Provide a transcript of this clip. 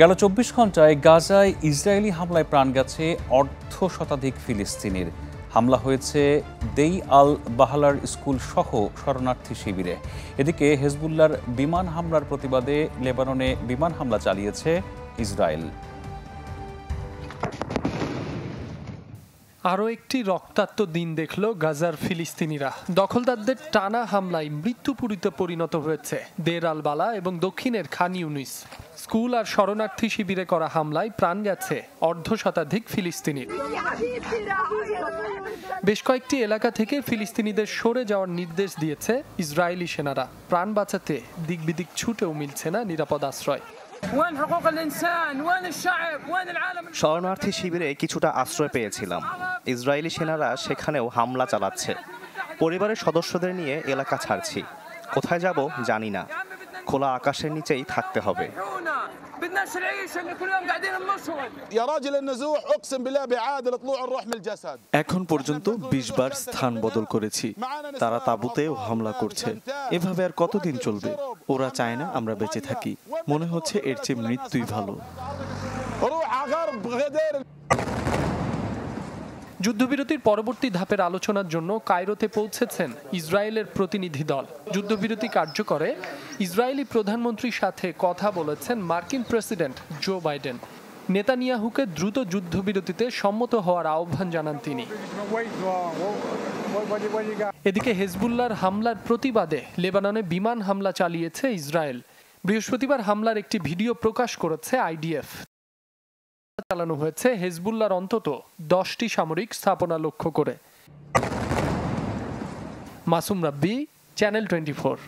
গেল ২৪ ঘন্টায় গাজায় ইসরায়েলি হামলায় প্রাণ গেছে অর্ধ শতাধিক ফিলিস্তিনির। হামলা হয়েছে দেই আল বাহালার স্কুল সহ শরণার্থী শিবিরে। এদিকে হেজবুল্লাহর বিমান হামলার প্রতিবাদে লেবাননে বিমান হামলা চালিয়েছে ইসরায়েল। আরও একটি রক্তাক্ত দিন দেখল গাজার ফিলিস্তিনিরা। দখলদারদের টানা হামলায় মৃত্যুপুরীতে পরিণত হয়েছে দের আল বালা এবং দক্ষিণের খান ইউনিস। স্কুল আর শরণার্থী শিবিরে করা হামলায় প্রাণ গেছে অর্ধ শতাধিক ফিলিস্তিনির। বেশ কয়েকটি এলাকা থেকে ফিলিস্তিনিদের সরে যাওয়ার নির্দেশ দিয়েছে ইসরায়েলি সেনারা। প্রাণ বাঁচাতে দিকবিদিক ছুটেও মিলছে না নিরাপদ আশ্রয়। শরণার্থী শিবিরে কিছুটা আশ্রয় পেয়েছিলাম। ইসরায়েলি সেনারা সেখানেও হামলা চালাচ্ছে। পরিবারের সদস্যদের নিয়ে এলাকা ছাড়ছি। কোথায় যাব জানি না। খোলা আকাশের নিচেই থাকতে হবে। এখন পর্যন্ত ২০ বার স্থান বদল করেছি। তারা তাঁবুতেও হামলা করছে। এভাবে আর কতদিন চলবে? ওরা চায় না আমরা বেঁচে থাকি। মনে হচ্ছে এর চেয়ে মৃত্যুই ভালো। যুদ্ধবিরতির পরবর্তী ধাপের আলোচনার জন্য কায়রোতে পৌঁছেছেন ইসরায়েলের প্রতিনিধি দল। যুদ্ধবিরতি কার্যকরে ইসরায়েলি প্রধানমন্ত্রীর সাথে কথা বলেছেন মার্কিন প্রেসিডেন্ট জো বাইডেন। নেতানিয়াহুকে দ্রুত যুদ্ধবিরতিতে সম্মত হওয়ার আহ্বান জানান তিনি। এদিকে হেজবুল্লাহর হামলার প্রতিবাদে লেবাননে বিমান হামলা চালিয়েছে ইসরায়েল। বৃহস্পতিবার হামলার একটি ভিডিও প্রকাশ করেছে আইডিএফ। চালানো হয়েছে হেজবুল্লাহর অন্তত 10টি সামরিক স্থাপনা লক্ষ্য করে। মাসুম রাব্বি, চ্যানেল 24।